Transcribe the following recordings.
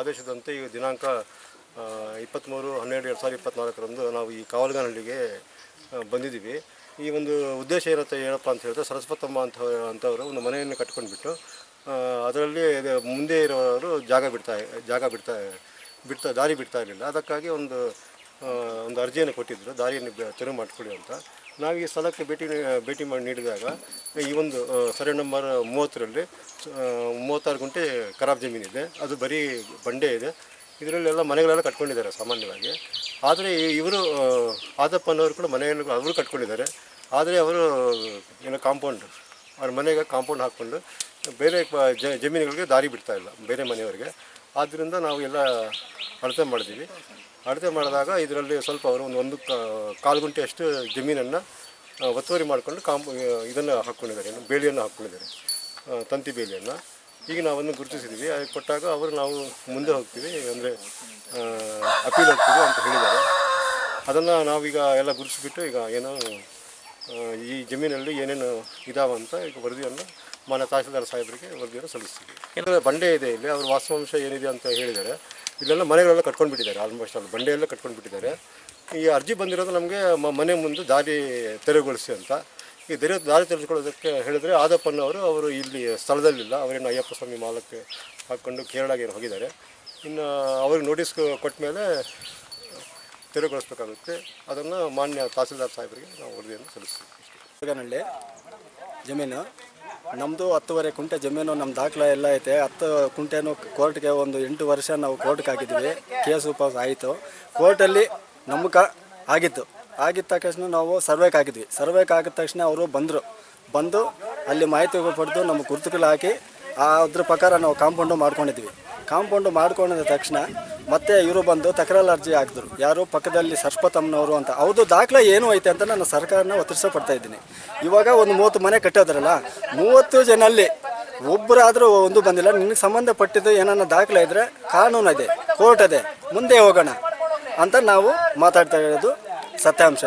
ಆದೇಶದಂತೆ ಈ ದಿನಾಂಕ 23/12/2024 ನಾವು ಈ ಕಾವಲ್ಗಾನಹಳ್ಳಿಗೆ ಬಂದಿದ್ದೀವಿ. ಈ ಒಂದು ಉದ್ದೇಶ ಏನಪ್ಪ ಅಂತ ಹೇಳಿದ್ರೆ, ಸರಸ್ವತಮ್ಮ ಅಂತವರು ಒಂದು ಮನೆಯನ್ನು ಕಟ್ಕೊಂಡ್ಬಿಟ್ಟು ಅದರಲ್ಲಿ ಮುಂದೆ ಇರೋರು ದಾರಿ ಬಿಡ್ತಾ ಇರಲಿಲ್ಲ. ಅದಕ್ಕಾಗಿ ಒಂದು ಅರ್ಜಿಯನ್ನು ಕೊಟ್ಟಿದ್ದರು, ದಾರಿಯನ್ನು ತೆರವು ಮಾಡಿಕೊಡಿ ಅಂತ. ನಾವು ಈ ಸ್ಥಳಕ್ಕೆ ಭೇಟಿ ಮಾಡಿ ನೀಡಿದಾಗ ಈ ಒಂದು ಸರ್ವೆ ನಂಬರ್ 30ರಲ್ಲಿ 36 ಗುಂಟೆ ಖರಾಬ್ ಜಮೀನಿದೆ. ಅದು ಬರೀ ಬಂಡೆ ಇದೆ. ಇದರಲ್ಲೆಲ್ಲ ಮನೆಗಳೆಲ್ಲ ಕಟ್ಕೊಂಡಿದ್ದಾರೆ ಸಾಮಾನ್ಯವಾಗಿ. ಆದರೆ ಇವರು ಆದಪ್ಪನವರು ಕೂಡ ಮನೆಯನ್ನು ಅವರು ಕಟ್ಕೊಂಡಿದ್ದಾರೆ. ಆದರೆ ಅವರು ಅವ್ರ ಮನೆಗೆ ಕಾಂಪೌಂಡ್ ಹಾಕ್ಕೊಂಡು ಬೇರೆ ಜಮೀನುಗಳಿಗೆ ದಾರಿ ಬಿಡ್ತಾ ಇಲ್ಲ, ಬೇರೆ ಮನೆಯವರಿಗೆ. ಆದ್ದರಿಂದ ನಾವು ಎಲ್ಲ ಅಳತೆ ಮಾಡಿದ್ದೀವಿ. ಅಳತೆ ಮಾಡಿದಾಗ ಇದರಲ್ಲಿ ಸ್ವಲ್ಪ ಅವರು ಒಂದು 1/4 ಗುಂಟೆಯಷ್ಟು ಜಮೀನನ್ನು ಒತ್ತುವರಿ ಮಾಡಿಕೊಂಡು ಇದನ್ನು ಹಾಕ್ಕೊಂಡಿದ್ದಾರೆ, ಬೇಲಿಯನ್ನು ಹಾಕ್ಕೊಂಡಿದ್ದಾರೆ, ತಂತಿ ಬೇಲಿಯನ್ನು. ಈಗ ನಾವನ್ನು ಗುರುತಿಸಿದ್ದೀವಿ. ಅದು ಕೊಟ್ಟಾಗ ನಾವು ಮುಂದೆ ಹೋಗ್ತೀವಿ, ಅಂದರೆ ಅಪೀಲ್ ಹೋಗ್ತೀವಿ ಅಂತ ಹೇಳಿದ್ದಾರೆ. ಅದನ್ನು ನಾವೀಗ ಎಲ್ಲ ಗುರುತಿಸ್ಬಿಟ್ಟು ಈಗ ಈ ಜಮೀನಲ್ಲಿ ಏನೇನು ಇದಾವಂತ ಈಗ ವರದಿಯನ್ನು ಮಾನ್ಯ ತಹಸೀಲ್ದಾರ್ ಸಾಹೇಬರಿಗೆ ವರದಿಯನ್ನು ಸಲ್ಲಿಸ್ತೀವಿ. ಬಂಡೆ ಇದೆ ಇಲ್ಲಿ, ಅವ್ರ ವಾಸ್ತವಾಂಶ ಏನಿದೆ ಅಂತ ಹೇಳಿದ್ದಾರೆ. ಇಲ್ಲೆಲ್ಲ ಮನೆಗಳೆಲ್ಲ ಕಟ್ಕೊಂಡ್ಬಿಟ್ಟಿದ್ದಾರೆ, ಆಲ್ಮೋಸ್ಟ್ ಅಲ್ಲಿ ಬಂಡೆಯೆಲ್ಲ ಕಟ್ಕೊಂಡ್ಬಿಟ್ಟಿದ್ದಾರೆ. ಈ ಅರ್ಜಿ ಬಂದಿರೋದು ನಮಗೆ ಮನೆ ಮುಂದೆ ದಾರಿ ತೆರವುಗೊಳಿಸಿ ಅಂತ. ಈ ದಾರಿ ತೆರೆದುಕೊಳ್ಳೋದಕ್ಕೆ ಹೇಳಿದರೆ ಆದಪ್ಪನವರು ಇಲ್ಲಿ ಸ್ಥಳದಲ್ಲಿಲ್ಲ, ಅವರೇನು ಅಯ್ಯಪ್ಪ ಸ್ವಾಮಿ ಮಾಲಕ್ಕೆ ಹಾಕ್ಕೊಂಡು ಕೇರಳಗೆ ಹೋಗಿದ್ದಾರೆ. ಇನ್ನು ಅವ್ರಿಗೆ ನೋಟಿಸ್ ಕೊಟ್ಟ ಮೇಲೆ ತೆರವುಗೊಳಿಸ್ಬೇಕಾಗುತ್ತೆ. ಅದನ್ನು ಮಾನ್ಯ ತಹಸೀಲ್ದಾರ್ ಸಾಹೇಬರಿಗೆ ನಾವು ವರದಿಯನ್ನು ಸಲ್ಲಿಸ್ತೀವಿ. ಜಮೀನು ನಮ್ಮದು 10.5 ಗುಂಟೆ ಜಮೀನು, ನಮ್ಮ ದಾಖಲೆ ಎಲ್ಲ ಐತೆ. 10 ಗುಂಟೆನೂ ಕೋರ್ಟ್ಗೆ ಒಂದು 8 ವರ್ಷ ನಾವು ಕೋರ್ಟ್ಗೆ ಹಾಕಿದ್ವಿ. ಕೇಸು ಪಾಸ್ ಆಯಿತು. ಕೋರ್ಟಲ್ಲಿ ನಮ್ಗೆ ಆಗಿದ್ದ ತಕ್ಷಣ ನಾವು ಸರ್ವೆಗೆ ಹಾಕಿದ್ವಿ. ಸರ್ವೆಗೆ ಹಾಕಿದ ತಕ್ಷಣ ಅವರು ಬಂದು ಅಲ್ಲಿ ಮಾಹಿತಿ ಪಡೆದು ನಮಗೆ ಗುರುತುಗಳು ಹಾಕಿ ಅದ್ರ ಪ್ರಕಾರ ನಾವು ಕಾಂಪೌಂಡು ಮಾಡ್ಕೊಂಡಿದ್ವಿ. ಕಾಂಪೌಂಡು ಮಾಡ್ಕೊಂಡಿದ ತಕ್ಷಣ ಮತ್ತೆ ಇವರು ಬಂದು ತಕರಾರು ಅರ್ಜಿ ಹಾಕಿದ್ರು. ಯಾರು ಪಕ್ಕದಲ್ಲಿ ಸರಸ್ವತಮ್ಮನವರು ಅಂತ. ಅವ್ರದ್ದು ದಾಖಲೆ ಏನು ಐತೆ ಅಂತ ನಾನು ಸರ್ಕಾರನ ಒತ್ತರಿಸಪಡ್ತಾ ಇದ್ದೀನಿ. ಇವಾಗ ಒಂದು 30 ಮನೆ ಕಟ್ಟೋದ್ರಲ್ಲ, 30 ಜನಲ್ಲಿ ಒಬ್ಬರಾದರೂ ಒಂದು ಬಂದಿಲ್ಲ. ನಿನಗೆ ಸಂಬಂಧಪಟ್ಟಿದ್ದು ಏನನ್ನ ದಾಖಲೆ ಇದ್ದರೆ ಕಾನೂನು ಇದೆ, ಕೋರ್ಟ್ ಇದೆ, ಮುಂದೆ ಹೋಗೋಣ ಅಂತ ನಾವು ಮಾತಾಡ್ತಾ ಇರೋದು ಸತ್ಯಾಂಶ.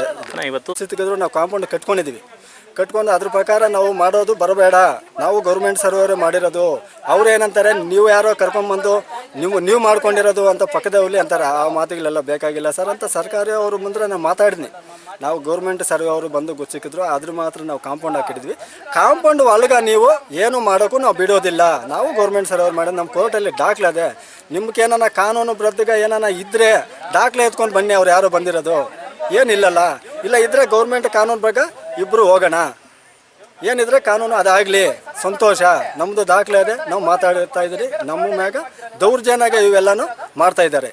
ಇವತ್ತು ಸಿಕ್ಕಿದ್ರು ನಾವು ಕಾಂಪೌಂಡ್ ಕಟ್ಕೊಂಡು ಅದ್ರ ಪ್ರಕಾರ ನಾವು ಮಾಡೋದು ಬರಬೇಡ. ನಾವು ಗೌರ್ಮೆಂಟ್ ಸರ್ವರೇ ಮಾಡಿರೋದು. ಅವ್ರು ಏನಂತಾರೆ, ನೀವು ಯಾರೋ ಕರ್ಕೊಂಡ್ಬಂದು ನೀವು ಮಾಡ್ಕೊಂಡಿರೋದು ಅಂತ ಪಕ್ಕದವ್ಲಿ ಅಂತಾರೆ. ಆ ಮಾತುಗಳೆಲ್ಲ ಬೇಕಾಗಿಲ್ಲ ಸರ್ ಅಂತ ಸರ್ಕಾರಿ ಅವರು ಮುಂದೆ ನಾನು ಮಾತಾಡಿದ್ನಿ. ನಾವು ಗೌರ್ಮೆಂಟ್ ಸರ್ವೆ ಅವರು ಬಂದು ಸಿಕ್ಕಿದ್ರು, ಅದ್ರ ಮಾತ್ರ ನಾವು ಕಾಂಪೌಂಡ್ ಹಾಕಿದ್ವಿ. ಕಾಂಪೌಂಡ್ ಒಳಗೆ ನೀವು ಏನು ಮಾಡೋಕ್ಕೂ ನಾವು ಬಿಡೋದಿಲ್ಲ. ನಾವು ಗೌರ್ಮೆಂಟ್ ಸರ್ವೆ ಮಾಡೋದು, ನಮ್ಮ ಕೋರ್ಟಲ್ಲಿ ದಾಖಲೆ ಇದೆ. ನಿಮ್ಗೆ ಏನಾನ ಕಾನೂನು ಪ್ರತಿಗ ಏನಾನ ಇದ್ದರೆ ದಾಖಲೆ ಎತ್ಕೊಂಡು ಬನ್ನಿ. ಅವ್ರು ಯಾರೋ ಬಂದಿರೋದು ಏನಿಲ್ಲಲ್ಲ. ಇಲ್ಲ ಇದ್ದರೆ ಗೌರ್ಮೆಂಟ್ ಕಾನೂನು ಬಗ್ಗೆ ಇಬ್ಬರು ಹೋಗೋಣ. ಏನಿದ್ರೆ ಕಾನೂನು ಅದಾಗಲಿ, ಸಂತೋಷ. ನಮ್ಮದು ದಾಖಲೆ ಇದೆ, ನಾವು ಮಾತಾಡ್ತಾ ಇದ್ದೀರಿ. ನಮ್ಮ ಮ್ಯಾಗ ದೌರ್ಜನ್ಯ ಇವೆಲ್ಲನೂ ಮಾಡ್ತಾ ಇದ್ದಾರೆ.